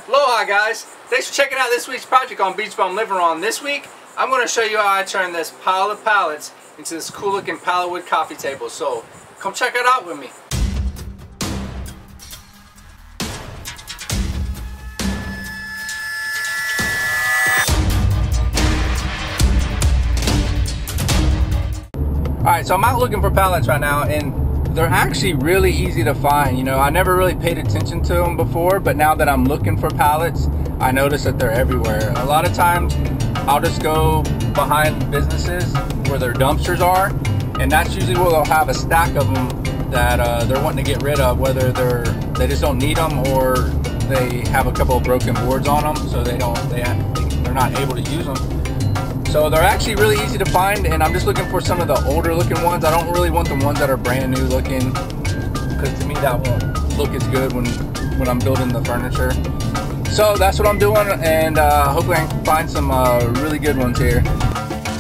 Aloha guys, thanks for checking out this week's project on BeachBumLivin. This week I'm going to show you how I turn this pile of pallets into this cool looking pallet wood coffee table. So come check it out with me. Alright, so I'm out looking for pallets right now, and they're actually really easy to find. You know, I never really paid attention to them before, but now that I'm looking for pallets, I notice that they're everywhere. A lot of times I'll just go behind businesses where their dumpsters are, and that's usually where they'll have a stack of them that they're wanting to get rid of, whether they just don't need them or they have a couple of broken boards on them, so they're not able to use them. So they're actually really easy to find, and I'm just looking for some of the older looking ones. I don't really want the ones that are brand new looking, because to me that won't look as good when I'm building the furniture. So that's what I'm doing, and hopefully I can find some really good ones here.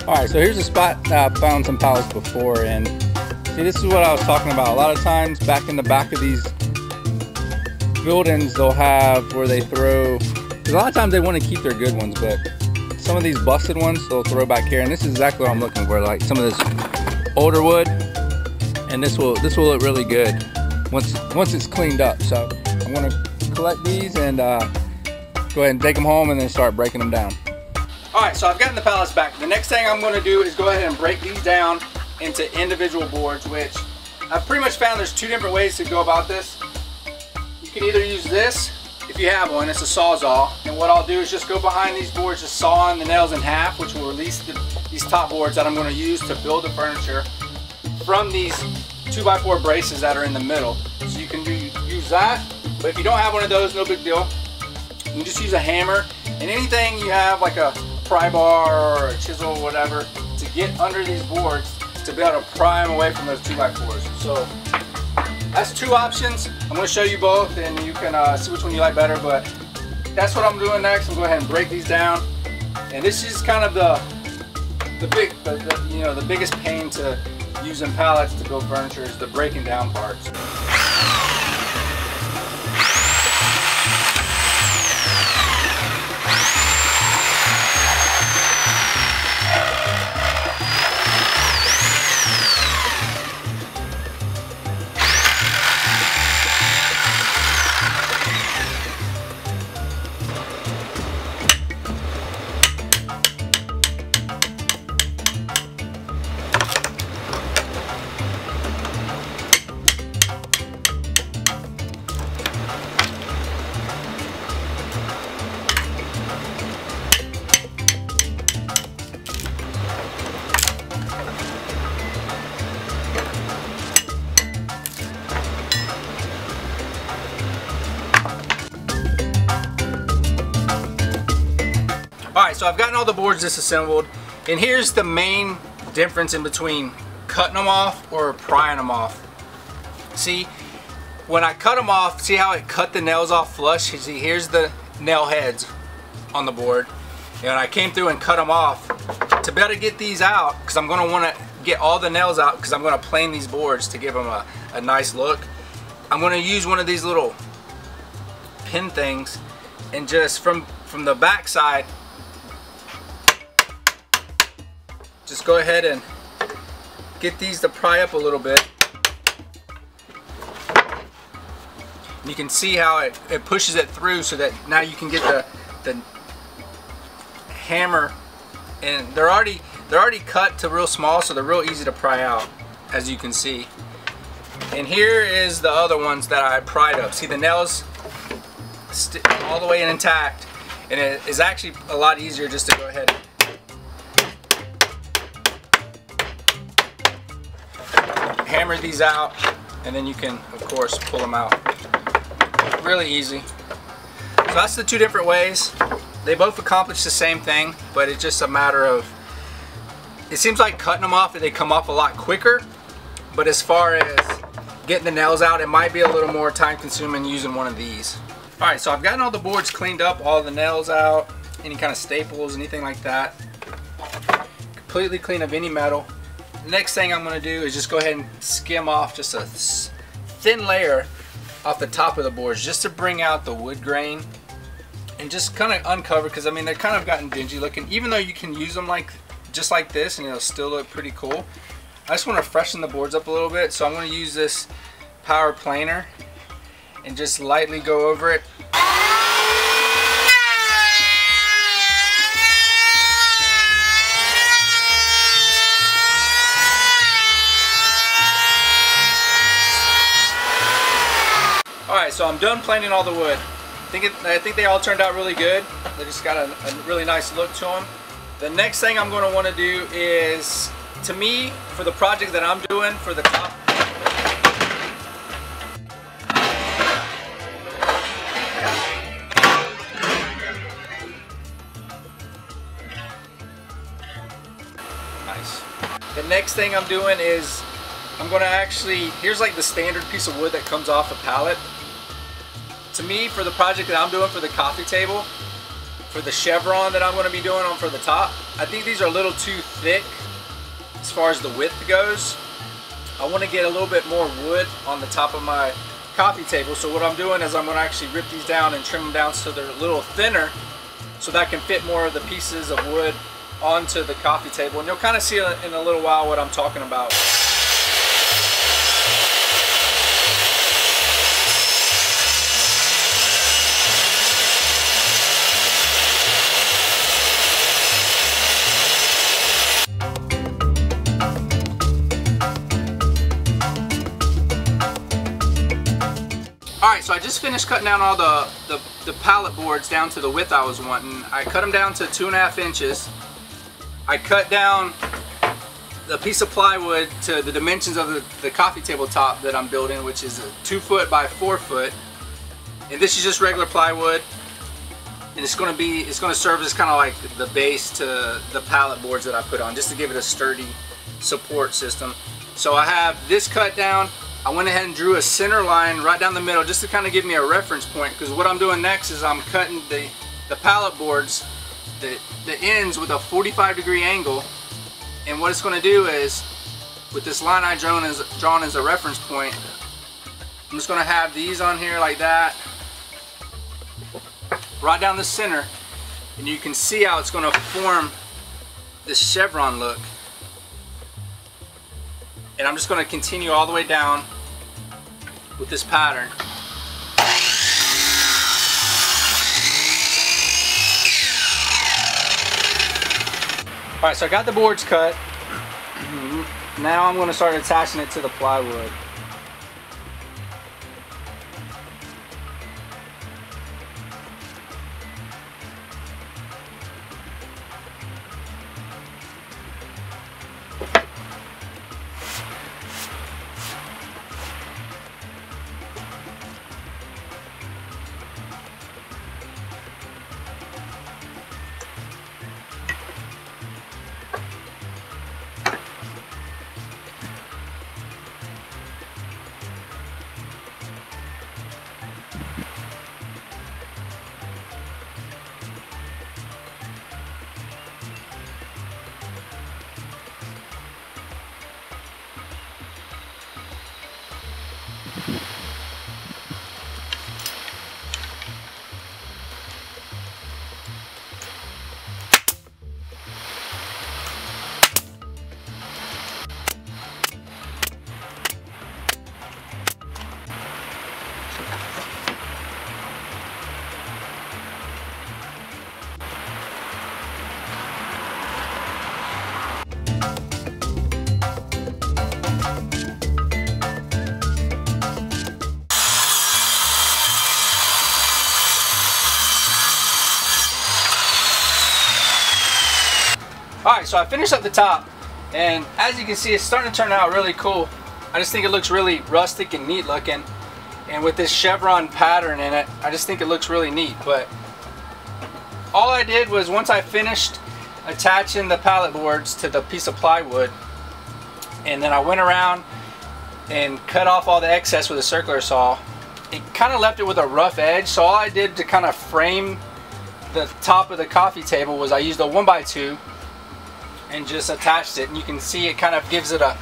Alright, so here's a spot that I found some pallets before, and see, this is what I was talking about. A lot of times back in the back of these buildings they'll have where they throw, because a lot of times they want to keep their good ones, but some of these busted ones they'll throw back here, and this is exactly what I'm looking for, like some of this older wood, and this will look really good once it's cleaned up. So I'm going to collect these and go ahead and take them home and then start breaking them down. Alright, so I've gotten the pallets back. The next thing I'm going to do is go ahead and break these down into individual boards, which I've pretty much found there's two different ways to go about this. You can either use this, if you have one, it's a Sawzall, and what I'll do is just go behind these boards, just sawing the nails in half, which will release these top boards that I'm going to use to build the furniture from these 2x4 braces that are in the middle. So you can use that, but if you don't have one of those, no big deal. You can just use a hammer and anything you have, like a pry bar or a chisel or whatever, to get under these boards to be able to pry them away from those 2x4s. So that's two options. I'm going to show you both, and you can see which one you like better, but that's what I'm doing next. I'm going to go ahead and break these down, and this is kind of the biggest pain to using pallets to build furniture is the breaking down parts. Alright, so I've gotten all the boards disassembled, and here's the main difference in between cutting them off or prying them off. See, when I cut them off, see how it cut the nails off flush? You see, here's the nail heads on the board, and I came through and cut them off. To be able to get these out, because I'm going to want to get all the nails out, because I'm going to plane these boards to give them a nice look, I'm going to use one of these little pin things, and just from the back side, just go ahead and get these to pry up a little bit. And you can see how it pushes it through, so that now you can get the hammer, and they're already cut to real small, so they're real easy to pry out, as you can see. And here is the other ones that I pried up. See, the nails all the way intact, and it is actually a lot easier just to go ahead and hammer these out, and then you can of course pull them out. Really easy. So that's the two different ways. They both accomplish the same thing, but it's just a matter of, it seems like cutting them off, they come off a lot quicker, but as far as getting the nails out, it might be a little more time consuming using one of these. Alright, so I've gotten all the boards cleaned up, all the nails out, any kind of staples, anything like that. Completely clean of any metal. The next thing I'm going to do is just go ahead and skim off just a thin layer off the top of the boards, just to bring out the wood grain and just kind of uncover, because I mean they're kind of gotten dingy looking, even though you can use them like just like this and it'll still look pretty cool. I just want to freshen the boards up a little bit, so I'm going to use this power planer and just lightly go over it. Alright, so I'm done planing all the wood. I think they all turned out really good. They just got a really nice look to them. The next thing I'm going to want to do is, to me, for the project that I'm doing for the top, nice. The next thing I'm doing is I'm going to actually, here's like the standard piece of wood that comes off a pallet. To me, for the project that I'm doing for the coffee table, for the chevron that I'm going to be doing on for the top, I think these are a little too thick as far as the width goes. I want to get a little bit more wood on the top of my coffee table. So what I'm doing is I'm going to actually rip these down and trim them down so they're a little thinner, so that I can fit more of the pieces of wood onto the coffee table. And you'll kind of see in a little while what I'm talking about. Alright, so I just finished cutting down all the pallet boards down to the width I was wanting. I cut them down to 2.5 inches. I cut down the piece of plywood to the dimensions of the coffee table top that I'm building, which is a 2 foot by 4 foot. And this is just regular plywood. And it's going to serve as kind of like the base to the pallet boards that I put on, just to give it a sturdy support system. So I have this cut down. I went ahead and drew a center line right down the middle just to kind of give me a reference point, because what I'm doing next is I'm cutting the pallet boards, the ends with a 45-degree angle. And what it's going to do is, with this line I drawn as a reference point, I'm just going to have these on here like that, right down the center, and you can see how it's going to form this chevron look. And I'm just going to continue all the way down with this pattern. Alright, so I got the boards cut. Now I'm going to start attaching it to the plywood. Alright, so I finished up the top, and as you can see, it's starting to turn out really cool. I just think it looks really rustic and neat looking, and with this chevron pattern in it, I just think it looks really neat. But all I did was, once I finished attaching the pallet boards to the piece of plywood, and then I went around and cut off all the excess with a circular saw, it kind of left it with a rough edge. So all I did to kind of frame the top of the coffee table was I used a 1x2 and just attached it, and you can see it kind of gives it a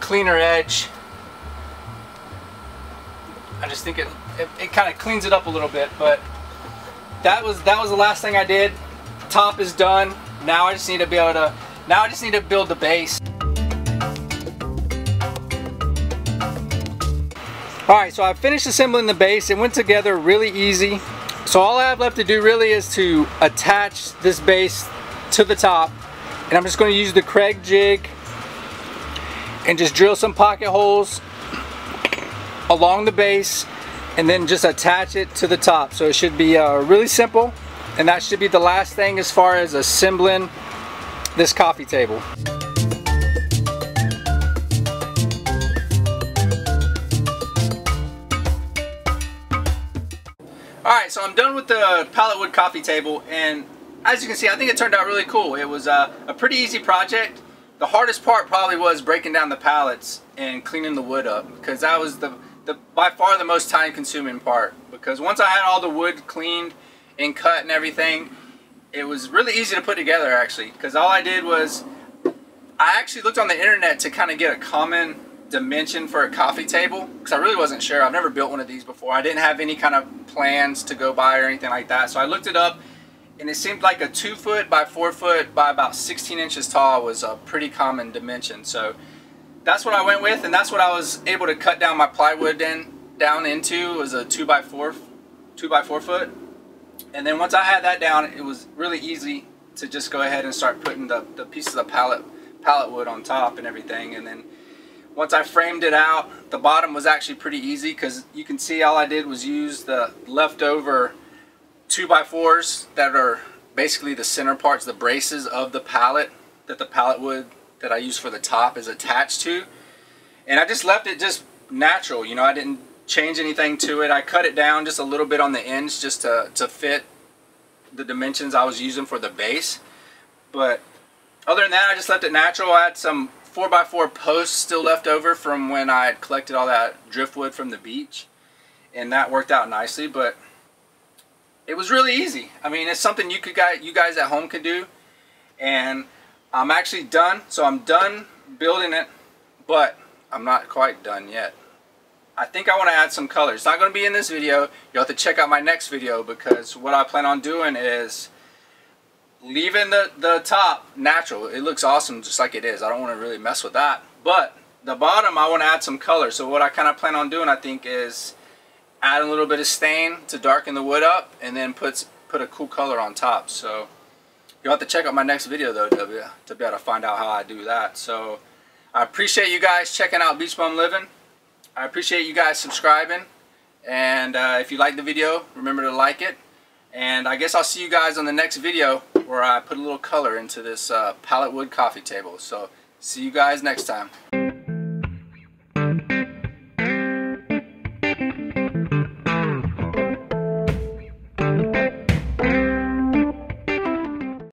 cleaner edge. I just think it kind of cleans it up a little bit. But that was the last thing I did. Top is done. Now I just need to be able to, now I just need to build the base. Alright, so I finished assembling the base. It went together really easy. So all I have left to do really is to attach this base to the top. And I'm just going to use the Craig jig and just drill some pocket holes along the base and then just attach it to the top. So it should be really simple, and that should be the last thing as far as assembling this coffee table. Alright, so I'm done with the pallet wood coffee table, and as you can see, I think it turned out really cool. It was a pretty easy project. The hardest part probably was breaking down the pallets and cleaning the wood up, because that was by far the most time consuming part. Because once I had all the wood cleaned and cut and everything, it was really easy to put together actually. Because all I did was, I actually looked on the internet to kind of get a common dimension for a coffee table, because I really wasn't sure. I've never built one of these before. I didn't have any kind of plans to go by or anything like that. So I looked it up, and it seemed like a 2 foot by 4 foot by about 16 inches tall was a pretty common dimension. So that's what I went with, and that's what I was able to cut down my plywood down into. It was a 2 by 4 foot. And then once I had that down, it was really easy to just go ahead and start putting the pieces of pallet wood on top and everything. And then once I framed it out, the bottom was actually pretty easy, because you can see all I did was use the leftover 2 by 4s that are basically the center parts, the braces of the pallet that the pallet wood that I use for the top is attached to. And I just left it just natural, you know, I didn't change anything to it. I cut it down just a little bit on the ends just to fit the dimensions I was using for the base. But other than that, I just left it natural. I had some 4 by 4 posts still left over from when I had collected all that driftwood from the beach, and that worked out nicely. But it was really easy. I mean, it's something you guys at home could do. And I'm actually done. So I'm done building it, but I'm not quite done yet. I think I want to add some colors. It's not going to be in this video. You'll have to check out my next video, because what I plan on doing is leaving the top natural. It looks awesome just like it is. I don't want to really mess with that. But the bottom, I want to add some color. So what I kind of plan on doing, I think, is add a little bit of stain to darken the wood up, and then put a cool color on top. So you'll have to check out my next video though to be able to find out how I do that. So I appreciate you guys checking out BeachBumLivin. I appreciate you guys subscribing. And if you like the video, remember to like it. And I guess I'll see you guys on the next video where I put a little color into this pallet wood coffee table. So see you guys next time.